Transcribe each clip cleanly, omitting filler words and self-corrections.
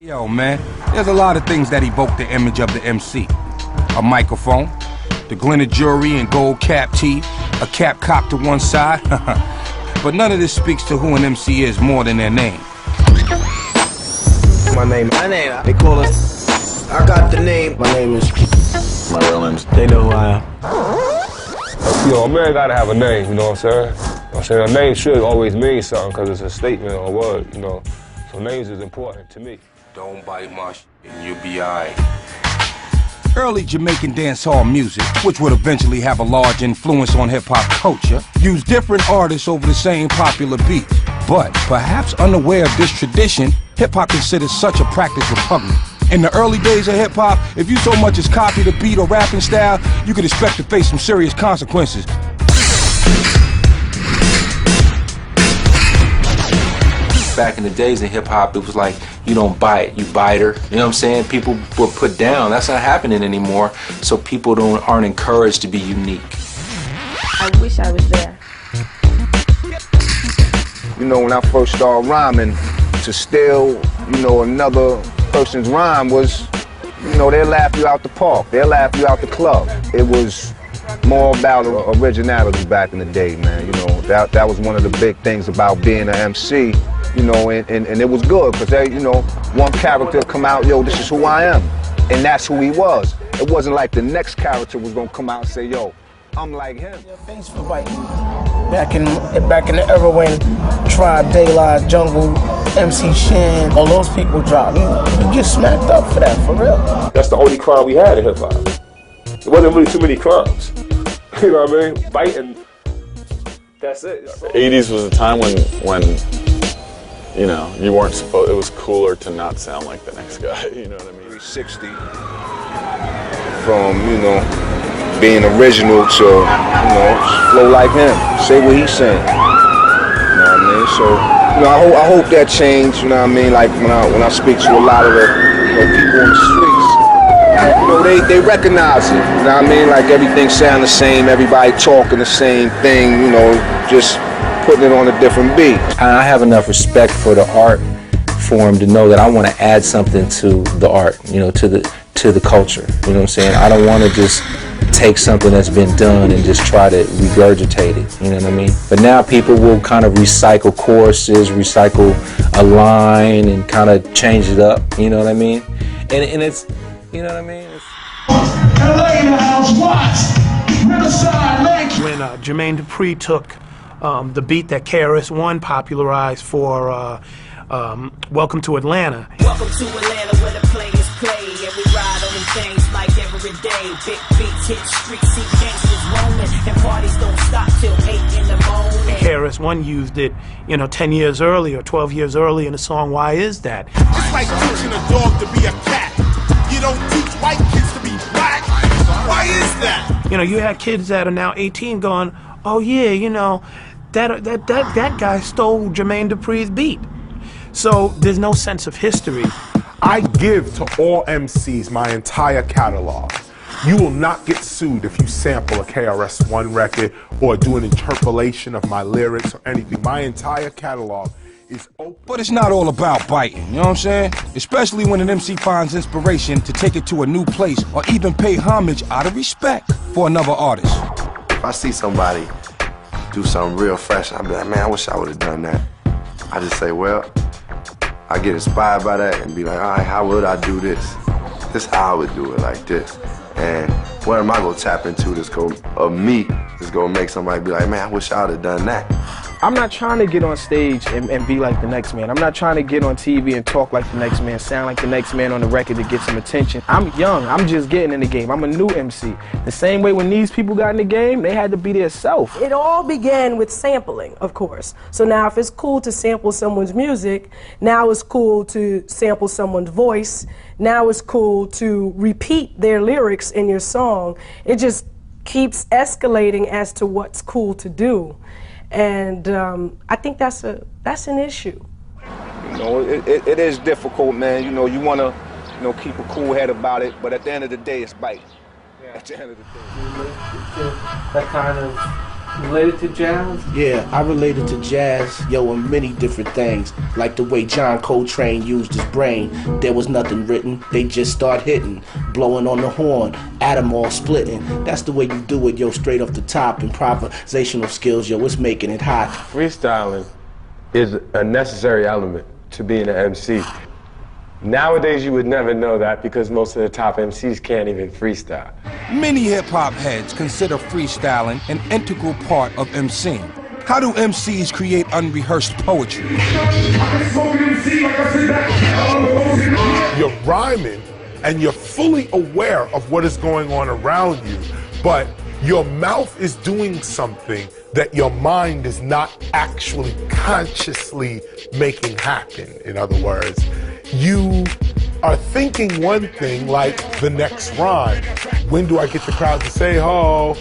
Yo, man, there's a lot of things that evoke the image of the MC. A microphone, the glinted jewelry and gold cap teeth, a cap cocked to one side. But none of this speaks to who an MC is more than their name. My name, they call us, I got the name. My name is, my real name's, they know who I am. You know, a man gotta have a name, you know what I'm saying? You know what I'm saying? A name should always mean something because it's a statement or a word, you know. So names is important to me. Don't bite my shit and you'll be alright. Early Jamaican dancehall music, which would eventually have a large influence on hip-hop culture, used different artists over the same popular beat. But perhaps unaware of this tradition, hip-hop considers such a practice repugnant. In the early days of hip-hop, if you so much as copied a beat or rapping style, you could expect to face some serious consequences. Back in the days in hip-hop, it was like, you don't bite, you biter. You know what I'm saying? People were put down. That's not happening anymore. So people aren't encouraged to be unique. I wish I was there. You know, when I first started rhyming, to steal, you know, another person's rhyme was, you know, they'll laugh you out the park. They'll laugh you out the club. It was more about originality back in the day, man. You know, that was one of the big things about being an MC. You know, and it was good, because they, you know, one character come out, yo, this is who I am. And that's who he was. It wasn't like the next character was gonna come out and say, yo, I'm like him. Yeah, thanks for biting. Back in the era when Tribe, Daylight, Jungle, MC Shan, all those people dropped, you get smacked up for that, for real. That's the only crime we had in hip-hop. There wasn't really too many crimes. You know what I mean? Biting, that's it. The 80s was a time when you know, you weren't supposed, it was cooler to not sound like the next guy, you know what I mean? 360, from, you know, being original to, you know, flow like him, say what he's saying. You know what I mean? So, you know, I hope that changed, you know what I mean? Like when I speak to a lot of the, you know, people on the streets, you know, they recognize it, you know what I mean? Like everything sound the same, everybody talking the same thing, you know, just putting it on a different beat. I have enough respect for the art form to know that I want to add something to the art, you know, to the culture. You know what I'm saying? I don't want to just take something that's been done and just try to regurgitate it. You know what I mean? But now people will kind of recycle choruses, recycle a line, and kind of change it up. You know what I mean? And it's, you know what I mean? LA in the house, what? Riverside Lake. When Jermaine Dupri took the beat that KRS-One popularized for Welcome to Atlanta. Welcome to Atlanta, where the players play, and we ride on them things like every day. Big beats hit streets, see gangsters roaming, and parties don't stop till 8 in the morning. KRS-One used it, you know, 10 years earlier, 12 years earlier in the song Why Is That? It's like teaching a dog to be a cat. You don't teach white kids to be black. Why is that? You know, you had kids that are now 18 going, oh yeah, you know, that guy stole Jermaine Dupri's beat. So there's no sense of history. I give to all MCs my entire catalog. You will not get sued if you sample a KRS-One record or do an interpolation of my lyrics or anything. My entire catalog is open. But it's not all about biting, you know what I'm saying? Especially when an MC finds inspiration to take it to a new place or even pay homage out of respect for another artist. If I see somebody do something real fresh, I'd be like, man, I wish I would have done that. I just say, well, I get inspired by that and be like, all right, how would I do this? This is how I would do it, like this. And what am I gonna tap into that's gonna, of me, that's gonna make somebody be like, man, I wish I would have done that. I'm not trying to get on stage and be like the next man. I'm not trying to get on TV and talk like the next man, sound like the next man on the record to get some attention. I'm young, I'm just getting in the game. I'm a new MC. The same way when these people got in the game, they had to be their self. It all began with sampling, of course. So now if it's cool to sample someone's music, now it's cool to sample someone's voice, now it's cool to repeat their lyrics in your song. It just keeps escalating as to what's cool to do. And I think that's an issue. You know, it is difficult, man. You know, you want to, you know, keep a cool head about it, but at the end of the day, it's biting. Yeah. At the end of the day. That kind of Related to jazz? Yeah, I related to jazz, in many different things. Like the way John Coltrane used his brain. There was nothing written, they just start hitting. Blowing on the horn, atom all splitting. That's the way you do it, straight off the top. Improvisational skills, it's making it hot. Freestyling is a necessary element to being an MC. Nowadays, you would never know that because most of the top MCs can't even freestyle. Many hip-hop heads consider freestyling an integral part of MCing. How do MCs create unrehearsed poetry? You're rhyming and you're fully aware of what is going on around you, but your mouth is doing something that your mind is not actually consciously making happen. In other words, you are thinking one thing like the next rhyme. When do I get the crowd to say, oh,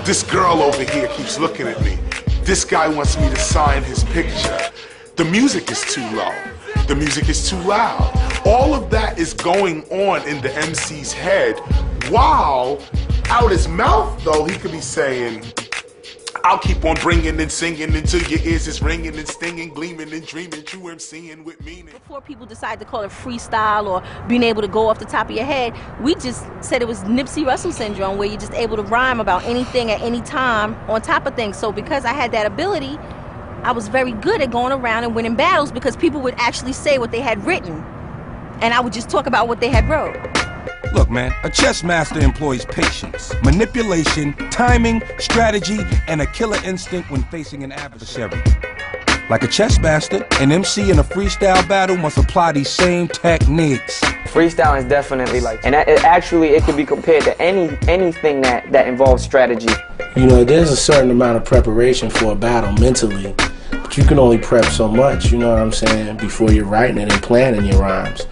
this girl over here keeps looking at me. This guy wants me to sign his picture. The music is too low. The music is too loud. All of that is going on in the MC's head, while out his mouth, though, he could be saying, I'll keep on bringing and singing until your ears is ringing and stinging, gleaming and dreaming, true MCing with meaning. Before people decide to call it freestyle or being able to go off the top of your head, we just said it was Nipsey Russell syndrome, where you're just able to rhyme about anything at any time on top of things. So because I had that ability, I was very good at going around and winning battles because people would actually say what they had written, and I would just talk about what they had wrote. Look, man, a chess master employs patience, manipulation, timing, strategy, and a killer instinct when facing an adversary. Like a chess master, an MC in a freestyle battle must apply these same techniques. Freestyle is definitely like, and it could be compared to anything that involves strategy. There's a certain amount of preparation for a battle mentally, but you can only prep so much, before you're writing it and planning your rhymes.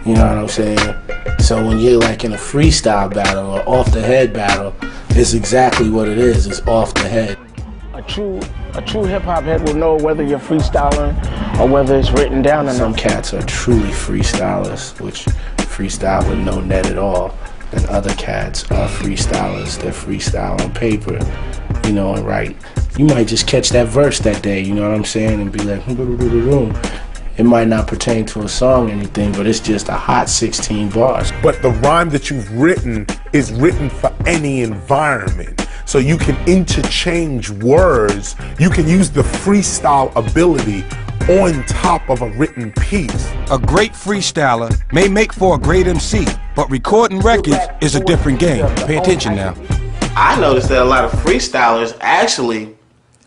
You know what I'm saying? So when you're like in a freestyle battle or off the head battle, it's exactly what it is. It's off the head. A true hip hop head will know whether you're freestyling or whether it's written down. Some cats are truly freestylers, which freestyle with no net at all. And other cats are freestylers that freestyle on paper, and write. You might just catch that verse that day, you know what I'm saying, and be like, it might not pertain to a song or anything, but it's just a hot 16 bars. But the rhyme that you've written is written for any environment. So you can interchange words. You can use the freestyle ability on top of a written piece. A great freestyler may make for a great MC, but recording records is a different game. Pay attention now. I noticed that a lot of freestylers actually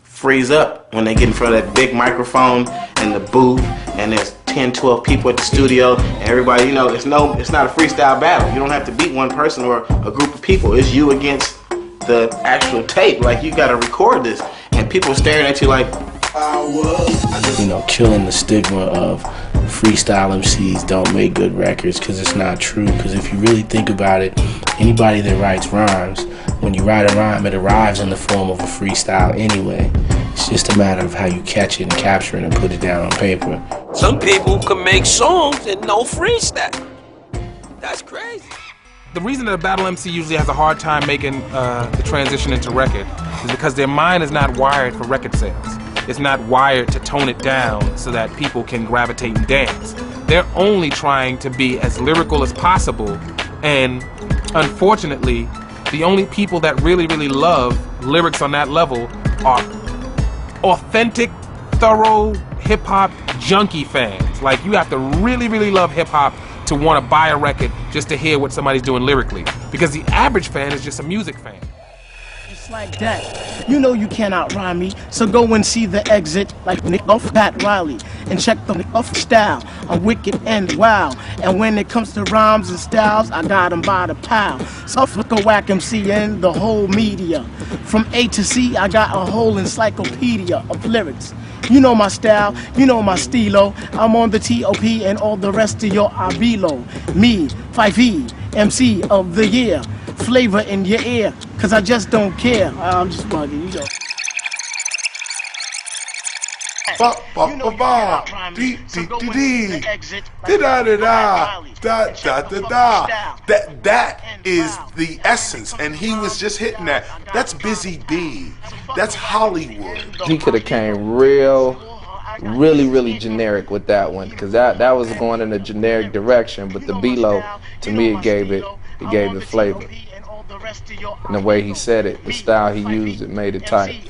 freeze up when they get in front of that big microphone and the booth, and there's 10, 12 people at the studio, and everybody, it's not a freestyle battle. You don't have to beat one person or a group of people. It's you against the actual tape. Like, you gotta record this, and people staring at you like, killing the stigma of freestyle MCs don't make good records, because it's not true. Because if you really think about it, anybody that writes rhymes, when you write a rhyme, it arrives in the form of a freestyle anyway. It's just a matter of how you catch it and capture it and put it down on paper. Some people can make songs and no freestyle. That's crazy. The reason that a battle MC usually has a hard time making the transition into record is because their mind is not wired for record sales. It's not wired to tone it down so that people can gravitate and dance. They're only trying to be as lyrical as possible, and unfortunately, the only people that really, really love lyrics on that level are authentic, thorough hip-hop junkie fans. Like, you have to really, really love hip-hop to want to buy a record just to hear what somebody's doing lyrically. Because the average fan is just a music fan. It's like that. You cannot rhyme me, so go and see The Exit like Nick off Pat Riley and check the off style. I'm wicked and wild, and when it comes to rhymes and styles, I got them by the pile. Suffolk a whack MC in the whole media. From A to C, I got a whole encyclopedia of lyrics. You know my style, you know my stilo. I'm on the TOP and all the rest of your are below. Me, 5E, MC of the year. Flavor in your ear, cause I just don't care. I'm just bugging, Ba ba ba ba. Dee dee dee dee. Da da da da. Da da da da. That is the essence, and he was just hitting that. That's Busy Bee. That's Hollywood. He could have came really generic with that one, because that was going in a generic direction. But the B-Lo, to me, it gave it flavor. And the way he said it, the style he used, it made it tight.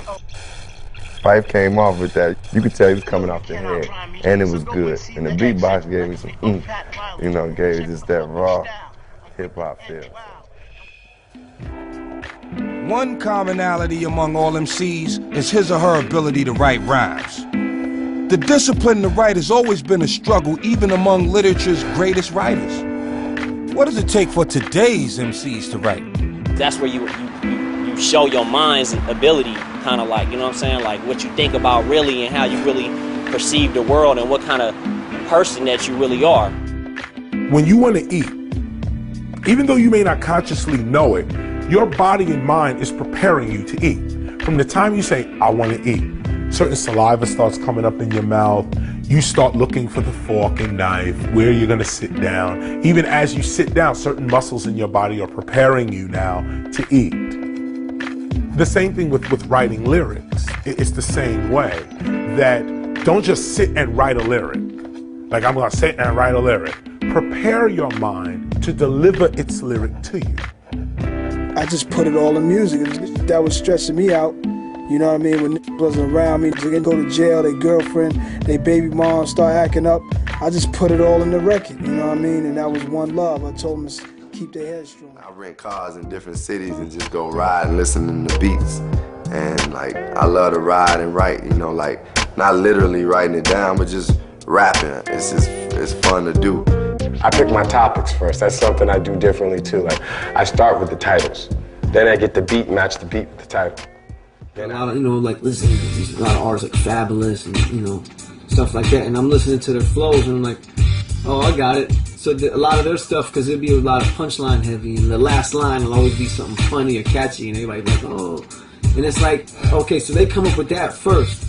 Phife came off with that. You could tell he was coming off the head, and it was good. And the beatbox gave me some you know, gave just that raw hip-hop feel. One commonality among all MCs is his or her ability to write rhymes. The discipline to write has always been a struggle, even among literature's greatest writers. What does it take for today's MCs to write? That's where you show your mind's ability, kind of like, you know what I'm saying, like what you think about really and how you really perceive the world and what kind of person that you really are. When you want to eat, even though you may not consciously know it, your body and mind is preparing you to eat. From the time you say, I want to eat, certain saliva starts coming up in your mouth. You start looking for the fork and knife, where you're going to sit down. Even as you sit down, certain muscles in your body are preparing you now to eat. The same thing with writing lyrics. It's the same way, that don't just sit and write a lyric. Like, I'm going to sit and write a lyric. Prepare your mind to deliver its lyric to you. I just put it all in music. That was stressing me out. You know what I mean? When wasn't around me, they go to jail, their girlfriend, their baby mom start acting up. I just put it all in the record, you know what I mean? And that was one love. I told them to keep their head strong. I rent cars in different cities and just go ride and listen to the beats. And like, I love to ride and write, you know, like not literally writing it down, but just rapping. It's fun to do. I pick my topics first. That's something I do differently too. Like, I start with the titles. Then I get the beat, match the beat with the title. A lot of, you know, like listening to these, a lot of artists like Fabulous and, you know, stuff like that. And I'm listening to their flows and I'm like, oh, I got it. So a lot of their stuff, because it'll be a lot of punchline heavy, and the last line will always be something funny or catchy, and everybody's like, oh. And it's like, okay, so they come up with that first.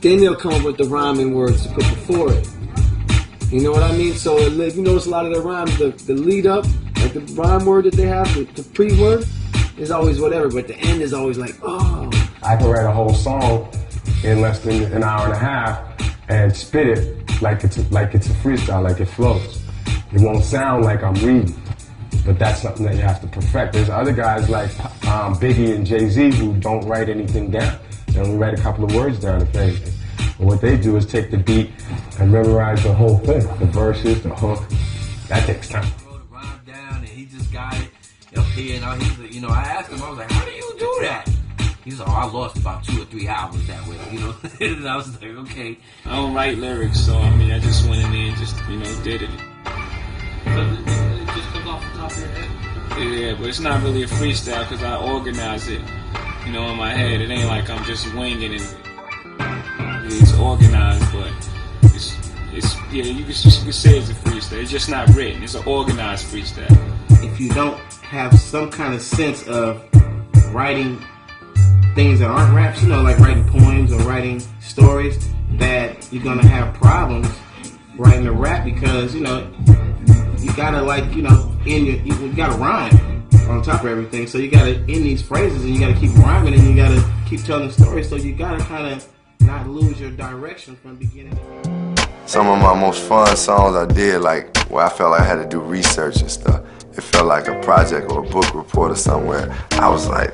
Then they'll come up with the rhyming words to put before it. You know what I mean? So if you notice a lot of their rhymes, the lead up, like the rhyme word that they have, the pre-word, is always whatever, but the end is always like, oh. I can write a whole song in less than an hour and a half and spit it like it's a freestyle, like it flows. It won't sound like I'm reading, but that's something that you have to perfect. There's other guys like Biggie and Jay-Z who don't write anything down. They only write a couple of words down, if anything. But what they do is take the beat and memorize the whole thing, the verses, the hook. That takes time. I wrote a rhyme down and he just got it up here, and he's, you know, I asked him, I was like, how do you do that? He's like, oh, I lost about 2 or 3 hours that way, you know. And I was like, okay. I don't write lyrics, so I mean, I just went in there and just, you know, did it. So it just comes off the top of your head? Yeah, but it's not really a freestyle because I organize it, you know, in my head. It ain't like I'm just winging it. It's organized, but it's yeah, you can say it's a freestyle. It's just not written. It's an organized freestyle. If you don't have some kind of sense of writing things that aren't raps, you know, like writing poems or writing stories, that you're gonna have problems writing a rap, because, you know, you gotta, like, you know, you gotta rhyme on top of everything. So you gotta end these phrases and you gotta keep rhyming and you gotta keep telling stories. So you gotta kind of not lose your direction from beginning to end. Some of my most fun songs I did, like, where I felt like I had to do research and stuff. It felt like a project or a book report or somewhere. I was like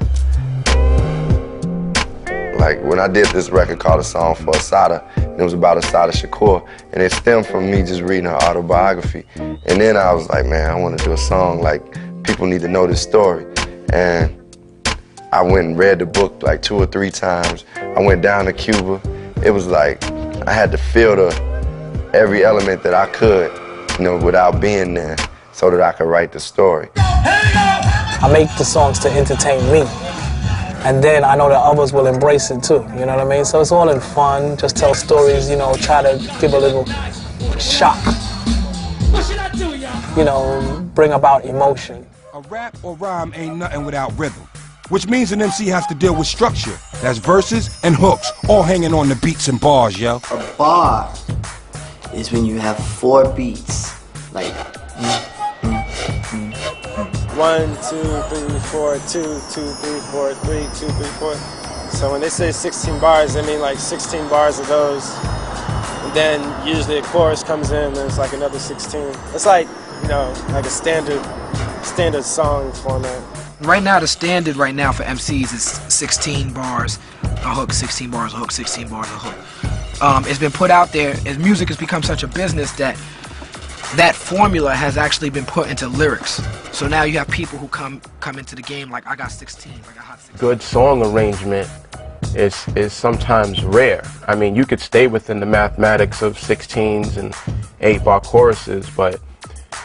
when I did this record called A Song for Assata, and it was about Assata Shakur, and it stemmed from me just reading her autobiography. And then I was like, man, I want to do a song, like, people need to know this story. And I went and read the book like 2 or 3 times. I went down to Cuba. It was like I had to filter every element that I could, you know, without being there, so that I could write the story. I make the songs to entertain me, and then I know that others will embrace it too, you know what I mean? So it's all in fun, just tell stories, you know, try to give a little shock, you know, bring about emotion. A rap or rhyme ain't nothing without rhythm. which means an MC has to deal with structure. That's verses and hooks, all hanging on the beats and bars, yo. A bar is when you have 4 beats, like 1, 2, 3, 4, 2, 2, 3, 4, 3, 2, 3, 4. So when they say 16 bars, they mean like 16 bars of those. And then usually a chorus comes in and it's like another 16. It's like, you know, like a standard song format. Right now, the standard right now for MCs is 16 bars, a hook, 16 bars, a hook, 16 bars, a hook. It's been put out there, as music has become such a business that formula has actually been put into lyrics. So now you have people who come into the game like, I got 16, I got hot 16. Good song arrangement is sometimes rare. I mean, you could stay within the mathematics of 16s and 8-bar choruses, but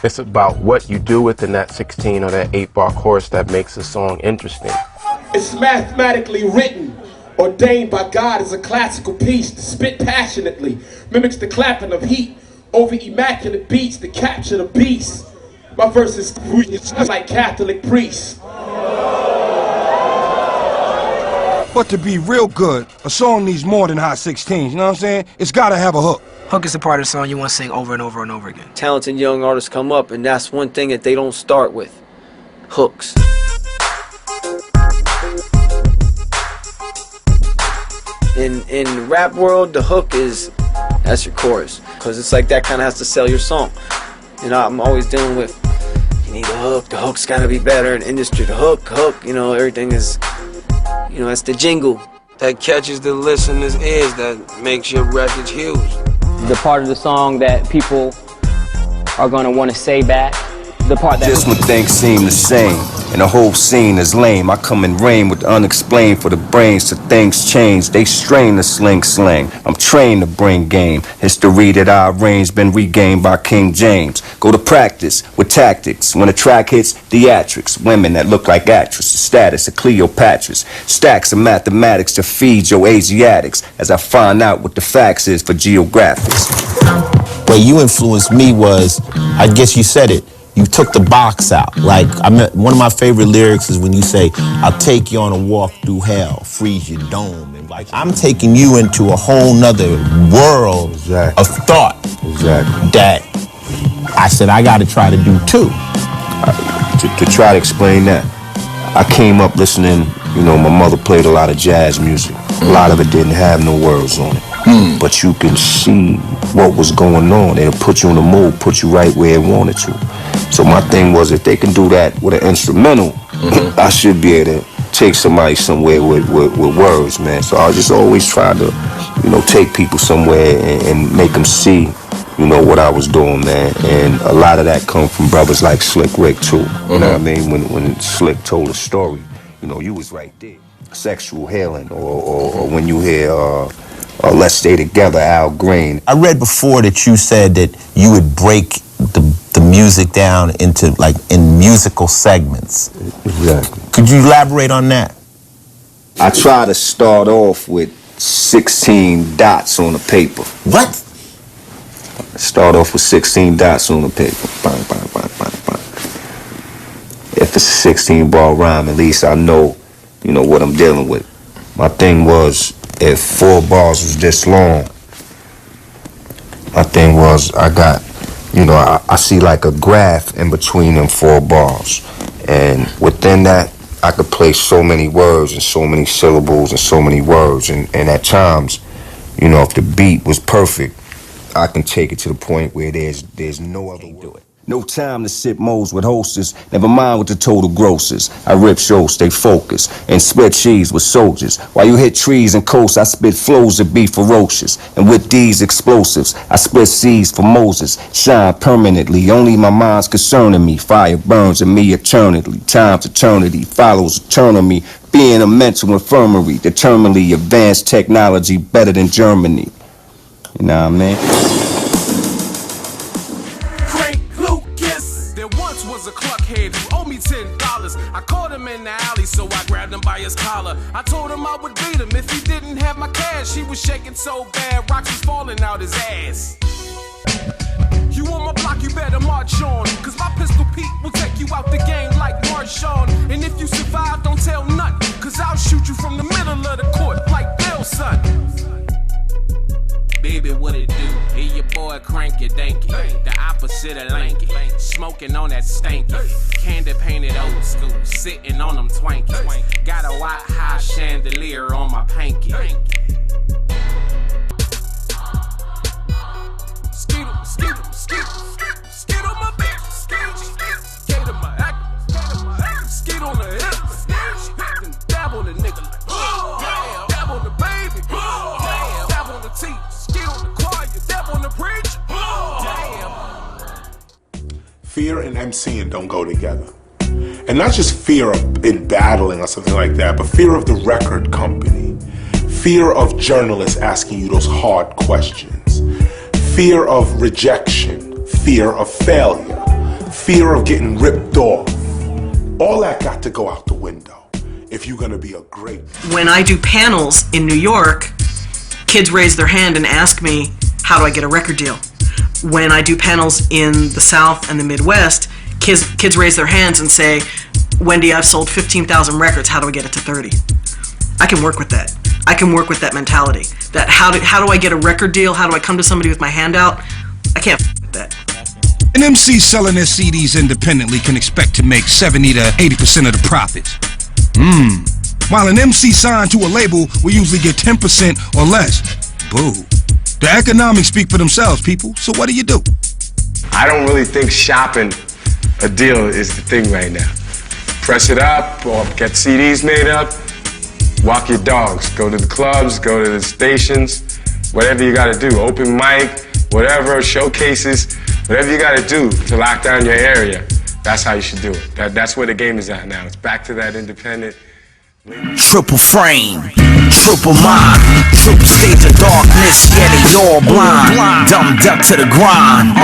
it's about what you do within that 16 or that 8-bar chorus that makes a song interesting. It's mathematically written, ordained by God as a classical piece to spit passionately, mimics the clapping of heat over immaculate beats to capture the beast. My verse is like Catholic priests. But to be real good, a song needs more than hot 16s, you know what I'm saying? It's gotta have a hook. Hook is the part of the song you want to sing over and over and over again. Talented young artists come up, and that's one thing that they don't start with. Hooks. In the rap world, the hook that's your chorus, because it's like that kind of has to sell your song. You know, I'm always dealing with, you need a hook, the hook's got to be better in industry, the hook, you know, everything is, you know, that's the jingle. That catches the listener's ears, that makes your record huge. The part of the song that people are gonna want to say back. The part that just when things seem the same and the whole scene is lame, I come and reign with the unexplained for the brains till things change. They strain the slang. I'm trained to bring game. History that I arrange been regained by King James. Go to practice with tactics. When a track hits, theatrics. Women that look like actresses. Status of Cleopatra's. Stacks of mathematics to feed your Asiatics. As I find out what the facts is for geographics. Where you influenced me was, I guess you said it, you took the box out. Like, one of my favorite lyrics is when you say, I'll take you on a walk through hell, freeze your dome. And like, I'm taking you into a whole nother world of thought that I said I got to try to do too. To try to explain that, I came up listening, you know, my mother played a lot of jazz music. A lot of it didn't have no words on it. But you can see what was going on. It'll put you in the mood, put you right where it wanted to. So my thing was, if they can do that with an instrumental, I should be able to take somebody somewhere with words, man. So I just always try to, you know, take people somewhere and make them see, you know, what I was doing, man. And a lot of that come from brothers like Slick Rick, too. You know what I mean? When Slick told a story, you know, you was right there. Sexual Healing, or when you hear Let's Stay Together, Al Green. I read before that you said that you would break the music down into, like, in musical segments. Exactly. Could you elaborate on that? I try to start off with 16 dots on the paper. What? Start off with 16 dots on the paper. Bang, bang, bang, bang, bang. If it's a 16-bar rhyme, at least I know, you know, what I'm dealing with. My thing was, if 4 bars was this long, my thing was, I got, you know, I see like a graph in between them 4 bars. And within that, I could place so many words and so many syllables and so many words. And at times, you know, if the beat was perfect, I can take it to the point where there's no other way to do it. No time to sip moles with hostess, never mind with the total grosses. I rip shows, stay focused, and spit cheese with soldiers. While you hit trees and coasts, I spit flows that be ferocious. And with these explosives, I split seeds for Moses. Shine permanently, only my mind's concerning me. Fire burns in me eternally. Time's eternity follows eternal me. Being a mental infirmary, determinedly advanced technology better than Germany. You know what I mean? I caught him in the alley, so I grabbed him by his collar. I told him I would beat him if he didn't have my cash. He was shaking so bad, rocks was falling out his ass. You on my block, you better march on, cause my pistol Pete will take you out the game like Marshawn. And if you survive, don't tell none, smoking on that stanky. Candy painted old school, sitting on them Twankies. Got a white high chandelier on my panky. Skid on my bitch. Skid on my act. Skid on the hip. And dab on the nigga like, damn. Dab on the baby. Damn. Dab on the teeth. Skid on the choir. Dab on the preacher. Damn. Fear and MCing don't go together. And not just fear of in battling or something like that, but fear of the record company. Fear of journalists asking you those hard questions. Fear of rejection. Fear of failure. Fear of getting ripped off. All that got to go out the window if you're gonna be a great. When I do panels in New York, kids raise their hand and ask me, how do I get a record deal? When I do panels in the South and the Midwest, kids raise their hands and say, Wendy, I've sold 15,000 records, how do I get it to 30? I can work with that. I can work with that mentality. That how do I get a record deal? How do I come to somebody with my hand out? I can't with that. An MC selling their CDs independently can expect to make 70 to 80% of the profits. While an MC signed to a label will usually get 10% or less. Boo. The economics speak for themselves, people. So what do? I don't really think shopping a deal is the thing right now. Press it up or get CDs made up. Walk your dogs. Go to the clubs, go to the stations, whatever you gotta do. Open mic, whatever, showcases, whatever you gotta do to lock down your area. That's how you should do it. That's where the game is at now. It's back to that independent. Triple frame, triple mind, triple stage of darkness, yeah they all blind. Dumbed up to the grind,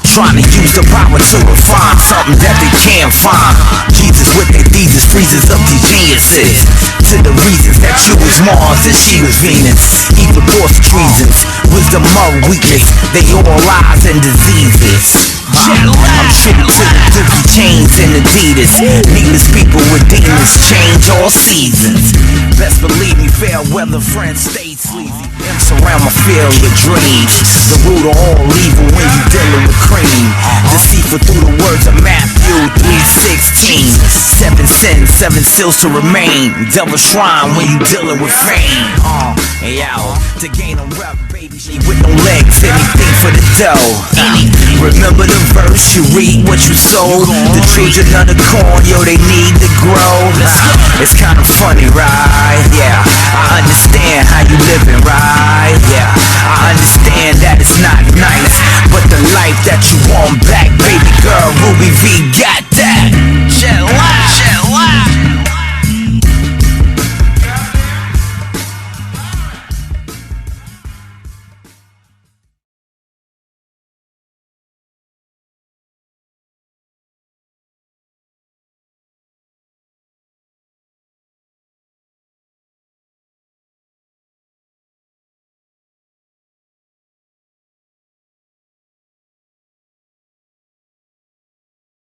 trying to use the power to refine something that they can't find. Jesus with their thesis freezes up these geniuses to the reasons that you was Mars and she was Venus. Even force treasons, wisdom of weakness, they all lies and diseases. I'm true to the dookie chains and Adidas. Needless people with demons change all seasons. Best believe me, fair weather friends stay sleazy. Imps around my field of dreams. The root of all evil when you dealing with cream. Deceitful through the words of Matthew 3:16. 7 sins, 7 seals to remain. Devil shrine when you dealing with fame. To gain a rep, baby, she with no legs, anything for the dough. Remember the verse, you read what you sow. The children of the corn, yo, they need to grow. It's kind of funny, right? Yeah, I understand how you living, right? Yeah, I understand that it's not nice, but the life that you want back, baby girl, Ruby V.